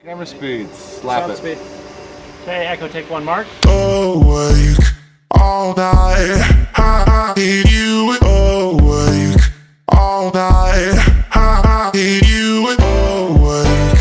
Camera speed, slap it. Speed. Okay, echo, take one, mark. Awake all night, I need you. Awake all night, I need you. Awake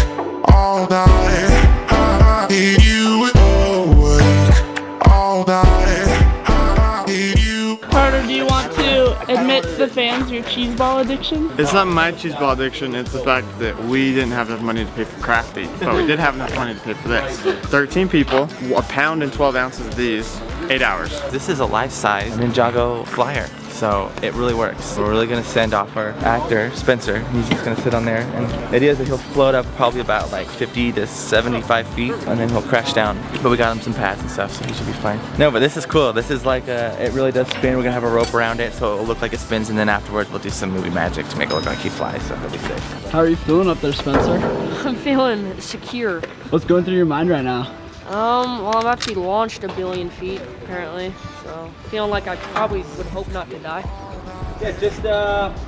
all night, I need you. Awake all night, I need you. Carter, do you want to admit to the fans your cheese ball addiction? It's not my cheese ball addiction, it's the fact that we didn't have enough money to pay for Crafty, but we did have enough money to pay for this. 13 people, a pound and 12 ounces of these, 8 hours. This is a life-size Ninjago flyer, so it really works. We're really gonna send off our actor, Spencer. He's just gonna sit on there, and the idea is that he'll float up probably about like 50 to 75 feet, and then he'll crash down. But we got him some pads and stuff, so he should be fine. No, but this is cool. This is like, it really does spin. We're gonna have a rope around it, so it'll look like it spins, and then afterwards we'll do some movie magic to make it look like he flies, so he'll be safe. How are you feeling up there, Spencer? I'm feeling secure. What's going through your mind right now? Well, I've actually launched 1 billion feet, apparently, so feeling like I probably would hope not to die. Yeah, just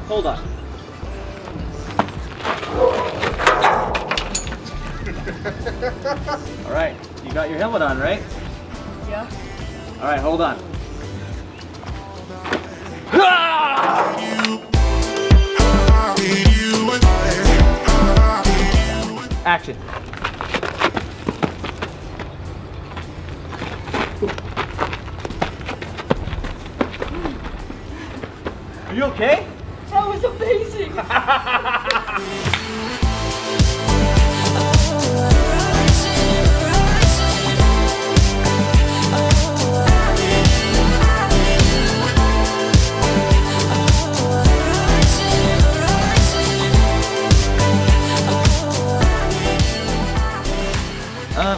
hold on. All right, you got your helmet on, right? Yeah. All right, hold on. Action. Are you okay? That was amazing!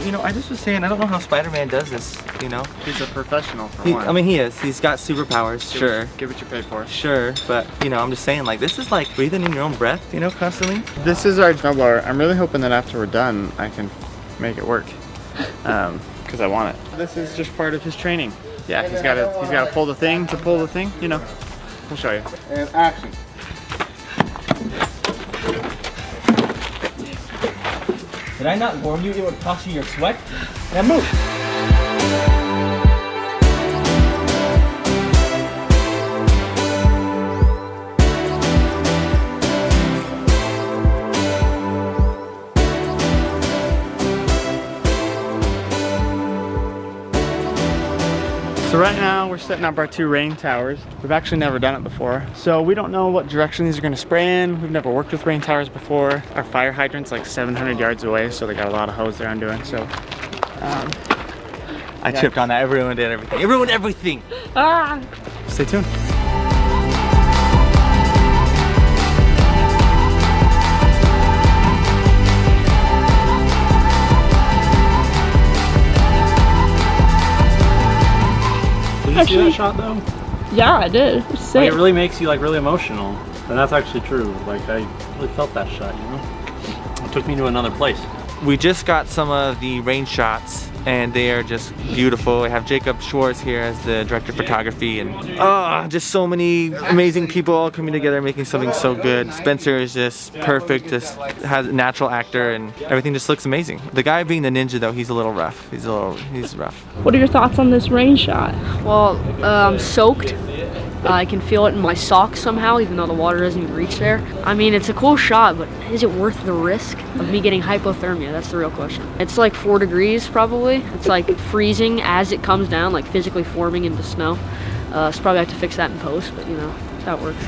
You know, I just was saying, I don't know how Spider-Man does this, you know? He's a professional for one. I mean, he is. He's got superpowers, sure. Give what you pay for. Sure, but, you know, I'm just saying, like, this is like breathing in your own breath, you know, constantly. This is our snowblower. I'm really hoping that after we're done, I can make it work. Because I want it. This is just part of his training. Yeah, he's got to pull the thing to pull the thing, you know. We'll show you. And action. Did I not warn you it would cost you your sweat? Now move! So right now we're setting up our 2 rain towers. We've actually never done it before. So we don't know what direction these are gonna spray in. We've never worked with rain towers before. Our fire hydrant's like 700 yards away, so they got a lot of hose there I'm doing, so. I tripped on that, everyone did everything. It ruined everything! Ah! Stay tuned. Did you see that shot though? Yeah, I did. It was sick. Like, it really makes you like really emotional. And that's actually true. Like, I really felt that shot, you know? It took me to another place. We just got some of the rain shots, and they are just beautiful. I have Jacob Schwarz here as the director of photography, and just so many amazing people all coming together making something so good. Spencer is just perfect, just has a natural actor, and everything just looks amazing. The guy being the ninja though, he's a little rough. He's rough. What are your thoughts on this rain shot? Well, I'm soaked. I can feel it in my socks somehow, even though the water doesn't even reach there. I mean, it's a cool shot, but is it worth the risk of me getting hypothermia? That's the real question. It's like 4 degrees probably. It's like freezing as it comes down, like physically forming into snow. So probably have to fix that in post, but you know, that works.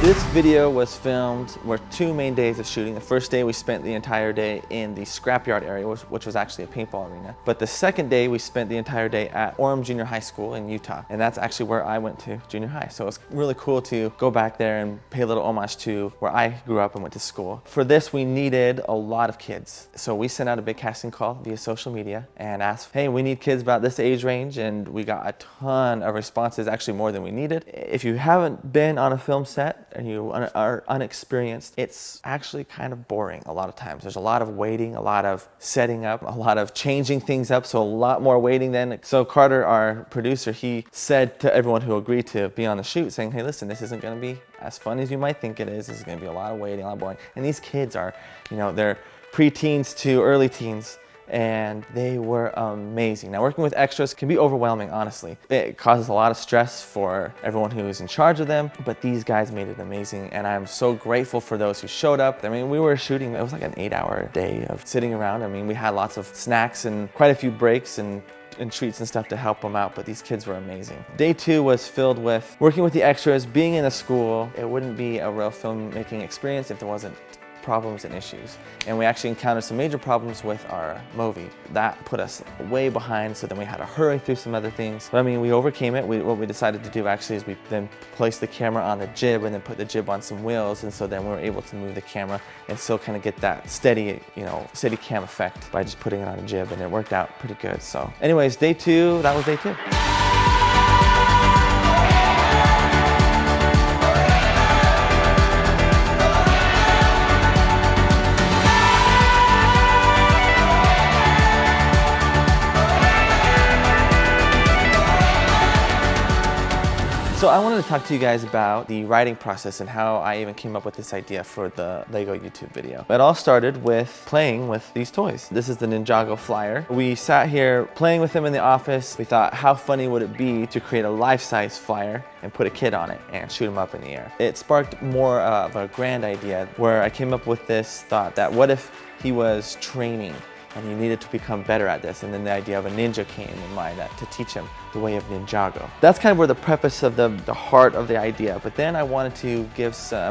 This video was filmed, we're 2 main days of shooting. The first day we spent the entire day in the scrapyard area, which was actually a paintball arena. But the second day we spent the entire day at Orem Junior High School in Utah. And that's actually where I went to junior high. So it's really cool to go back there and pay a little homage to where I grew up and went to school. For this, we needed a lot of kids. So we sent out a big casting call via social media and asked, hey, we need kids about this age range. And we got a ton of responses, actually more than we needed. If you haven't been on a film set and you new, are unexperienced, it's actually kind of boring a lot of times. There's a lot of waiting, a lot of setting up, a lot of changing things up, so a lot more waiting then. So Carter, our producer, he said to everyone who agreed to be on the shoot, saying, hey, listen, this isn't going to be as fun as you might think it is. This is going to be a lot of waiting, a lot of boring. And these kids are, you know, they're pre-teens to early teens, and they were amazing. Now, working with extras can be overwhelming, honestly. It causes a lot of stress for everyone who is in charge of them, but these guys made it amazing, and I'm so grateful for those who showed up. I mean, we were shooting, it was like an 8-hour day of sitting around. I mean, we had lots of snacks and quite a few breaks and treats and stuff to help them out, but these kids were amazing. Day 2 was filled with working with the extras, being in a school. It wouldn't be a real filmmaking experience if there wasn't problems and issues. And we actually encountered some major problems with our movie. That put us way behind, so then we had to hurry through some other things. But I mean, we overcame it. What we decided to do actually is we then placed the camera on the jib and then put the jib on some wheels, and so then we were able to move the camera and still kind of get that steady, you know, steady cam effect by just putting it on a jib, and it worked out pretty good. So anyways, day 2, that was day 2. So I wanted to talk to you guys about the writing process and how I even came up with this idea for the Lego YouTube video. It all started with playing with these toys. This is the Ninjago Flyer. We sat here playing with them in the office. We thought, how funny would it be to create a life-size flyer and put a kid on it and shoot him up in the air? It sparked more of a grand idea where I came up with this thought that what if he was training and he needed to become better at this, and then the idea of a ninja came in mind to teach him the way of Ninjago. That's kind of where the preface of the heart of the idea, but then I wanted to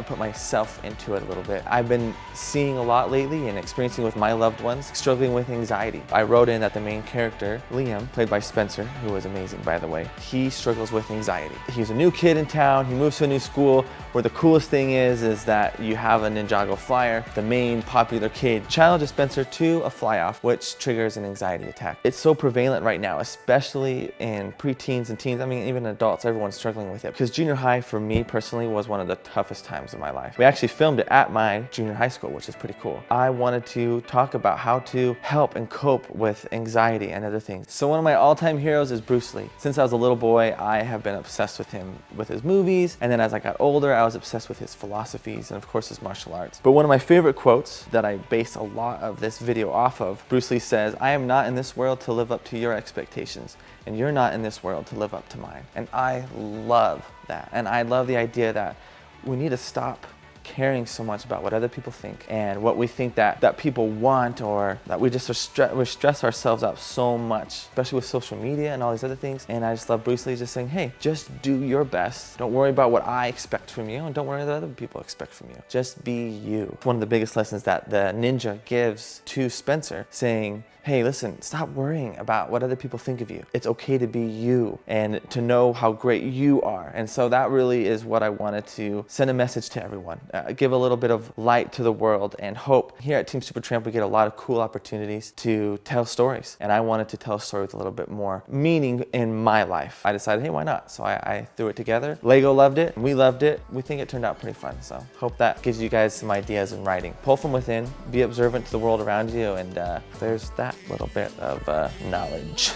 put myself into it a little bit. I've been seeing a lot lately and experiencing with my loved ones struggling with anxiety. I wrote in that the main character, Liam, played by Spencer, who was amazing by the way, he struggles with anxiety. He's a new kid in town, he moves to a new school, where the coolest thing is that you have a Ninjago Flyer. The main popular kid challenges Spencer to a fly-off, which triggers an anxiety attack. It's so prevalent right now, especially in preteens and teens. I mean, even adults, everyone's struggling with it. Because junior high, for me personally, was one of the toughest times of my life. We actually filmed it at my junior high school, which is pretty cool. I wanted to talk about how to help and cope with anxiety and other things. So one of my all-time heroes is Bruce Lee. Since I was a little boy, I have been obsessed with him, with his movies, and then as I got older, I was obsessed with his philosophies and of course his martial arts. But one of my favorite quotes that I base a lot of this video off of, Bruce Lee says, "I am not in this world to live up to your expectations, and you're not in this world to live up to mine." And I love that. And I love the idea that we need to stop caring so much about what other people think and what we think that people want, or that we just we stress ourselves out so much, especially with social media and all these other things. And I just love Bruce Lee just saying, hey, just do your best. Don't worry about what I expect from you, and don't worry what other people expect from you. Just be you. One of the biggest lessons that the ninja gives to Spencer, saying, hey, listen, stop worrying about what other people think of you. It's okay to be you and to know how great you are. And so that really is what I wanted to send a message to everyone. Give a little bit of light to the world and hope. Here at Team Supertramp, we get a lot of cool opportunities to tell stories. And I wanted to tell a story with a little bit more meaning in my life. I decided, hey, why not? So I threw it together. Lego loved it. We loved it. We think it turned out pretty fun. So hope that gives you guys some ideas in writing. Pull from within, be observant to the world around you, and there's that little bit of knowledge.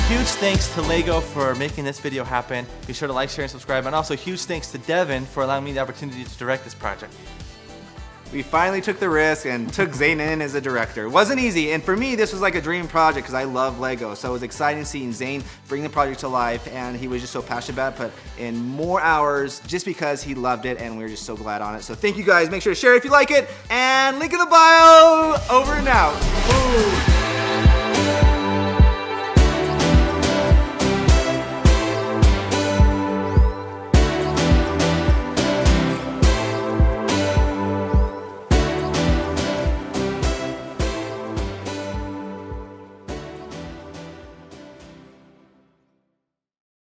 Huge thanks to Lego for making this video happen. Be sure to like, share, and subscribe. And also huge thanks to Devin for allowing me the opportunity to direct this project. We finally took the risk and took Zane in as a director. It wasn't easy, and for me, this was like a dream project because I love Lego. So it was exciting seeing Zane bring the project to life, and he was just so passionate about it, but in more hours just because he loved it, and we were just so glad on it. So thank you guys. Make sure to share if you like it, and link in the bio. Over and out. Woo.